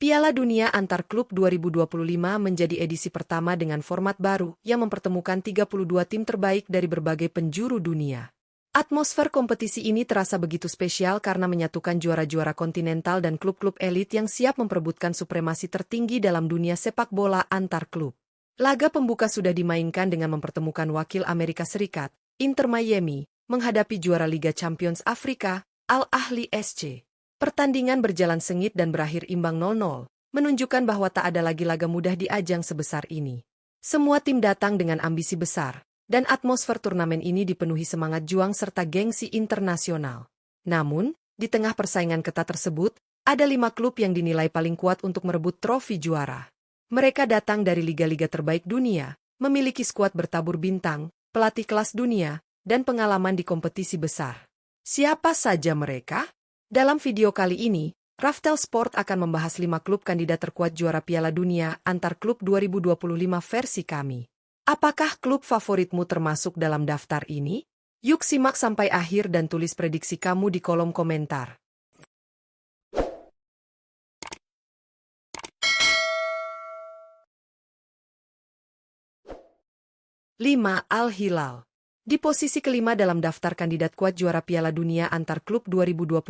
Piala Dunia Antar Klub 2025 menjadi edisi pertama dengan format baru yang mempertemukan 32 tim terbaik dari berbagai penjuru dunia. Atmosfer kompetisi ini terasa begitu spesial karena menyatukan juara-juara kontinental dan klub-klub elit yang siap memperebutkan supremasi tertinggi dalam dunia sepak bola antar klub. Laga pembuka sudah dimainkan dengan mempertemukan wakil Amerika Serikat, Inter Miami, menghadapi juara Liga Champions Afrika, Al Ahly SC. Pertandingan berjalan sengit dan berakhir imbang 0-0, menunjukkan bahwa tak ada lagi laga mudah di ajang sebesar ini. Semua tim datang dengan ambisi besar, dan atmosfer turnamen ini dipenuhi semangat juang serta gengsi internasional. Namun, di tengah persaingan ketat tersebut, ada 5 klub yang dinilai paling kuat untuk merebut trofi juara. Mereka datang dari liga-liga terbaik dunia, memiliki skuad bertabur bintang, pelatih kelas dunia, dan pengalaman di kompetisi besar. Siapa saja mereka? Dalam video kali ini, Raftel Sport akan membahas 5 klub kandidat terkuat juara Piala Dunia Antar Klub 2025 versi kami. Apakah klub favoritmu termasuk dalam daftar ini? Yuk simak sampai akhir dan tulis prediksi kamu di kolom komentar. 5. Al Hilal. Di posisi kelima dalam daftar kandidat kuat juara Piala Dunia Antar Klub 2025,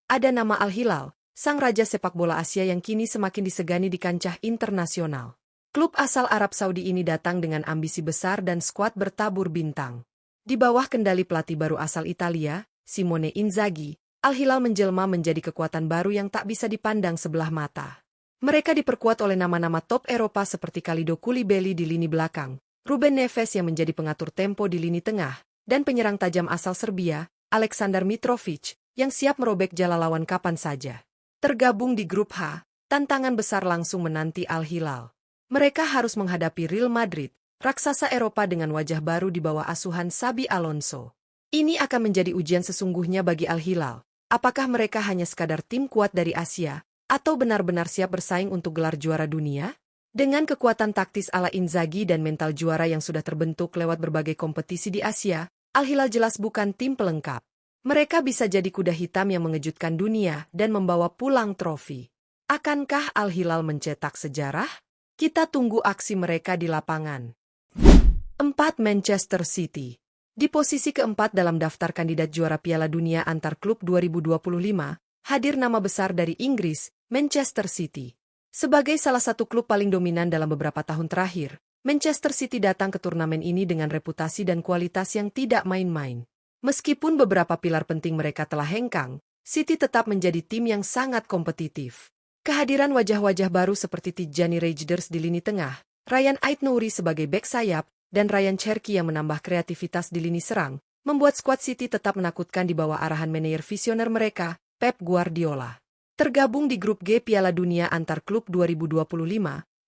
ada nama Al Hilal, sang raja sepak bola Asia yang kini semakin disegani di kancah internasional. Klub asal Arab Saudi ini datang dengan ambisi besar dan skuad bertabur bintang. Di bawah kendali pelatih baru asal Italia, Simone Inzaghi, Al Hilal menjelma menjadi kekuatan baru yang tak bisa dipandang sebelah mata. Mereka diperkuat oleh nama-nama top Eropa seperti Kalidou Koulibaly di lini belakang, Ruben Neves yang menjadi pengatur tempo di lini tengah, dan penyerang tajam asal Serbia, Aleksandar Mitrovic, yang siap merobek jala lawan kapan saja. Tergabung di grup H, tantangan besar langsung menanti Al Hilal. Mereka harus menghadapi Real Madrid, raksasa Eropa dengan wajah baru di bawah asuhan Xabi Alonso. Ini akan menjadi ujian sesungguhnya bagi Al Hilal. Apakah mereka hanya sekadar tim kuat dari Asia, atau benar-benar siap bersaing untuk gelar juara dunia? Dengan kekuatan taktis ala Inzaghi dan mental juara yang sudah terbentuk lewat berbagai kompetisi di Asia, Al Hilal jelas bukan tim pelengkap. Mereka bisa jadi kuda hitam yang mengejutkan dunia dan membawa pulang trofi. Akankah Al Hilal mencetak sejarah? Kita tunggu aksi mereka di lapangan. 4. Manchester City. Di posisi keempat dalam daftar kandidat juara Piala Dunia Antar Klub 2025, hadir nama besar dari Inggris, Manchester City. Sebagai salah satu klub paling dominan dalam beberapa tahun terakhir, Manchester City datang ke turnamen ini dengan reputasi dan kualitas yang tidak main-main. Meskipun beberapa pilar penting mereka telah hengkang, City tetap menjadi tim yang sangat kompetitif. Kehadiran wajah-wajah baru seperti Tijani Reijnders di lini tengah, Ryan Ait-Nouri sebagai bek sayap, dan Ryan Cherki yang menambah kreativitas di lini serang, membuat skuad City tetap menakutkan di bawah arahan manajer visioner mereka, Pep Guardiola. Tergabung di grup G Piala Dunia Antar Klub 2025,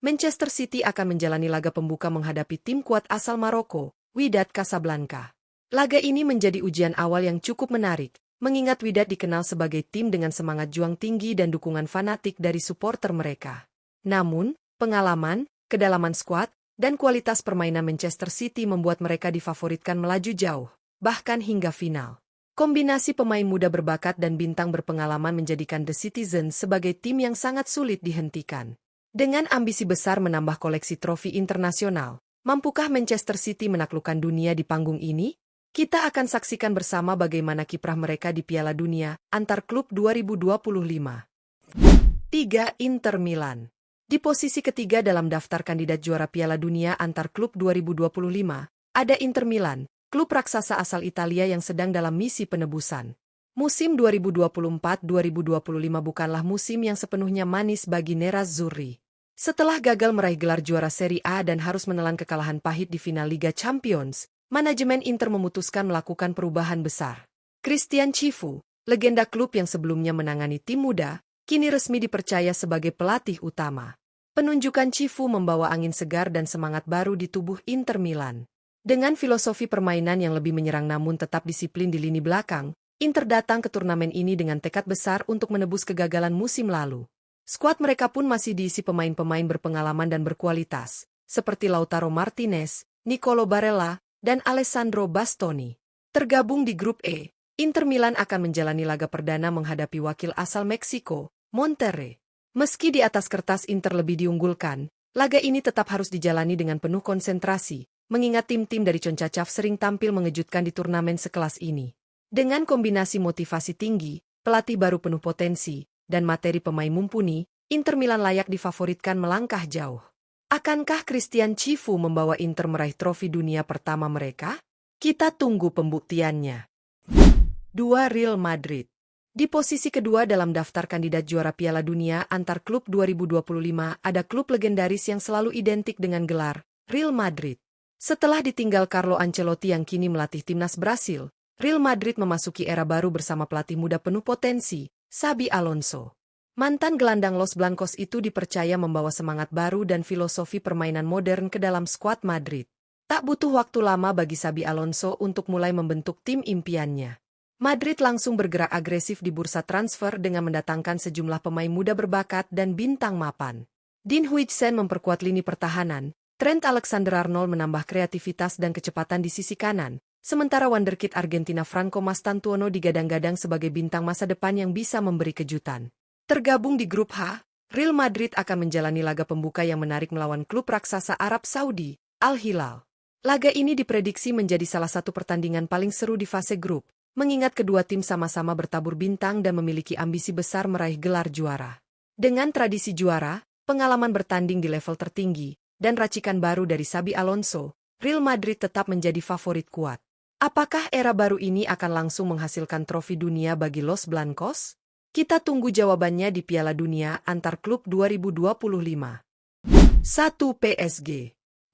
Manchester City akan menjalani laga pembuka menghadapi tim kuat asal Maroko, Wydad Casablanca. Laga ini menjadi ujian awal yang cukup menarik, mengingat Wydad dikenal sebagai tim dengan semangat juang tinggi dan dukungan fanatik dari supporter mereka. Namun, pengalaman, kedalaman skuad, dan kualitas permainan Manchester City membuat mereka difavoritkan melaju jauh, bahkan hingga final. Kombinasi pemain muda berbakat dan bintang berpengalaman menjadikan The Citizens sebagai tim yang sangat sulit dihentikan. Dengan ambisi besar menambah koleksi trofi internasional, mampukah Manchester City menaklukkan dunia di panggung ini? Kita akan saksikan bersama bagaimana kiprah mereka di Piala Dunia Antar Klub 2025. 3. Inter Milan. Di posisi ketiga dalam daftar kandidat juara Piala Dunia Antar Klub 2025, ada Inter Milan, klub raksasa asal Italia yang sedang dalam misi penebusan. Musim 2024-2025 bukanlah musim yang sepenuhnya manis bagi Nerazzurri. Setelah gagal meraih gelar juara Serie A dan harus menelan kekalahan pahit di final Liga Champions, manajemen Inter memutuskan melakukan perubahan besar. Christian Cifu, legenda klub yang sebelumnya menangani tim muda, kini resmi dipercaya sebagai pelatih utama. Penunjukan Cifu membawa angin segar dan semangat baru di tubuh Inter Milan. Dengan filosofi permainan yang lebih menyerang namun tetap disiplin di lini belakang, Inter datang ke turnamen ini dengan tekad besar untuk menebus kegagalan musim lalu. Skuad mereka pun masih diisi pemain-pemain berpengalaman dan berkualitas, seperti Lautaro Martinez, Nicolo Barella, dan Alessandro Bastoni. Tergabung di grup E, Inter Milan akan menjalani laga perdana menghadapi wakil asal Meksiko, Monterrey. Meski di atas kertas Inter lebih diunggulkan, laga ini tetap harus dijalani dengan penuh konsentrasi, mengingat tim-tim dari Concacaf sering tampil mengejutkan di turnamen sekelas ini. Dengan kombinasi motivasi tinggi, pelatih baru penuh potensi, dan materi pemain mumpuni, Inter Milan layak difavoritkan melangkah jauh. Akankah Christian Cifu membawa Inter meraih trofi dunia pertama mereka? Kita tunggu pembuktiannya. 2. Real Madrid. Di posisi kedua dalam daftar kandidat juara Piala Dunia antar klub 2025 ada klub legendaris yang selalu identik dengan gelar, Real Madrid. Setelah ditinggal Carlo Ancelotti yang kini melatih timnas Brasil, Real Madrid memasuki era baru bersama pelatih muda penuh potensi, Xabi Alonso. Mantan gelandang Los Blancos itu dipercaya membawa semangat baru dan filosofi permainan modern ke dalam skuad Madrid. Tak butuh waktu lama bagi Xabi Alonso untuk mulai membentuk tim impiannya. Madrid langsung bergerak agresif di bursa transfer dengan mendatangkan sejumlah pemain muda berbakat dan bintang mapan. Dean Huijsen memperkuat lini pertahanan, Trent Alexander-Arnold menambah kreativitas dan kecepatan di sisi kanan, sementara wonderkid Argentina Franco Mastantuono digadang-gadang sebagai bintang masa depan yang bisa memberi kejutan. Tergabung di grup H, Real Madrid akan menjalani laga pembuka yang menarik melawan klub raksasa Arab Saudi, Al Hilal. Laga ini diprediksi menjadi salah satu pertandingan paling seru di fase grup, mengingat kedua tim sama-sama bertabur bintang dan memiliki ambisi besar meraih gelar juara. Dengan tradisi juara, pengalaman bertanding di level tertinggi, dan racikan baru dari Xabi Alonso, Real Madrid tetap menjadi favorit kuat. Apakah era baru ini akan langsung menghasilkan trofi dunia bagi Los Blancos? Kita tunggu jawabannya di Piala Dunia antar klub 2025. 1. PSG.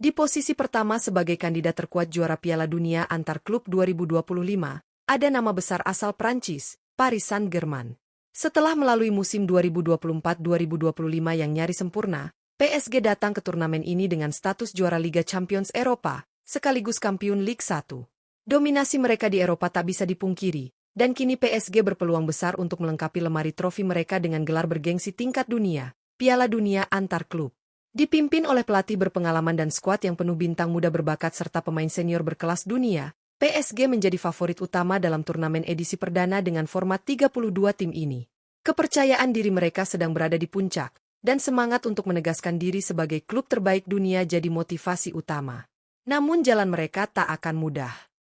Di posisi pertama sebagai kandidat terkuat juara Piala Dunia antar klub 2025, ada nama besar asal Prancis, Paris Saint-Germain. Setelah melalui musim 2024-2025 yang nyaris sempurna, PSG datang ke turnamen ini dengan status juara Liga Champions Eropa, sekaligus kampiun Ligue 1. Dominasi mereka di Eropa tak bisa dipungkiri, dan kini PSG berpeluang besar untuk melengkapi lemari trofi mereka dengan gelar bergengsi tingkat dunia, Piala Dunia antar klub. Dipimpin oleh pelatih berpengalaman dan skuad yang penuh bintang muda berbakat serta pemain senior berkelas dunia, PSG menjadi favorit utama dalam turnamen edisi perdana dengan format 32 tim ini. Kepercayaan diri mereka sedang berada di puncak, dan semangat untuk menegaskan diri sebagai klub terbaik dunia jadi motivasi utama. Namun jalan mereka tak akan mudah.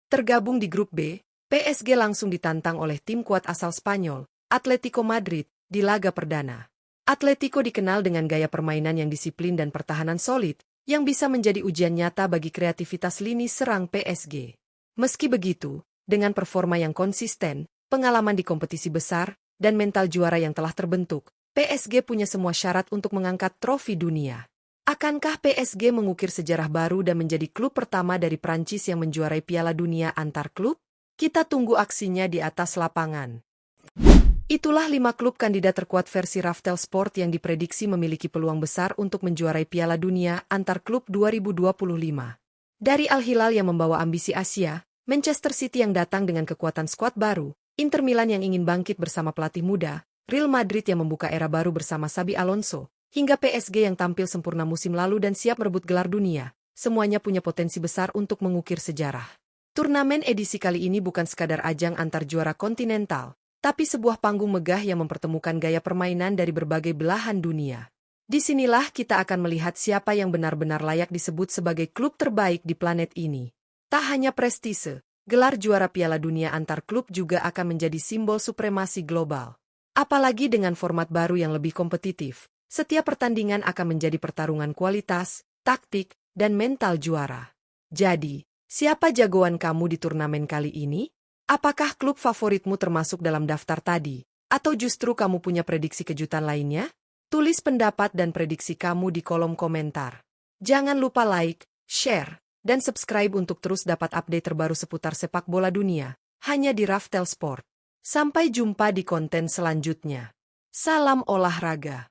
Tergabung di grup B, PSG langsung ditantang oleh tim kuat asal Spanyol, Atletico Madrid, di laga perdana. Atletico dikenal dengan gaya permainan yang disiplin dan pertahanan solid, yang bisa menjadi ujian nyata bagi kreativitas lini serang PSG. Meski begitu, dengan performa yang konsisten, pengalaman di kompetisi besar, dan mental juara yang telah terbentuk, PSG punya semua syarat untuk mengangkat trofi dunia. Akankah PSG mengukir sejarah baru dan menjadi klub pertama dari Prancis yang menjuarai Piala Dunia antar klub? Kita tunggu aksinya di atas lapangan. Itulah 5 klub kandidat terkuat versi Raftel Sport yang diprediksi memiliki peluang besar untuk menjuarai Piala Dunia antar klub 2025. Dari Al Hilal yang membawa ambisi Asia, Manchester City yang datang dengan kekuatan skuad baru, Inter Milan yang ingin bangkit bersama pelatih muda, Real Madrid yang membuka era baru bersama Xabi Alonso, hingga PSG yang tampil sempurna musim lalu dan siap merebut gelar dunia, semuanya punya potensi besar untuk mengukir sejarah. Turnamen edisi kali ini bukan sekadar ajang antar juara kontinental, tapi sebuah panggung megah yang mempertemukan gaya permainan dari berbagai belahan dunia. Disinilah kita akan melihat siapa yang benar-benar layak disebut sebagai klub terbaik di planet ini. Tak hanya prestise, gelar juara Piala Dunia antar klub juga akan menjadi simbol supremasi global. Apalagi dengan format baru yang lebih kompetitif, setiap pertandingan akan menjadi pertarungan kualitas, taktik, dan mental juara. Jadi, siapa jagoan kamu di turnamen kali ini? Apakah klub favoritmu termasuk dalam daftar tadi? Atau justru kamu punya prediksi kejutan lainnya? Tulis pendapat dan prediksi kamu di kolom komentar. Jangan lupa like, share, dan subscribe untuk terus dapat update terbaru seputar sepak bola dunia, hanya di Raftel Sport. Sampai jumpa di konten selanjutnya. Salam olahraga.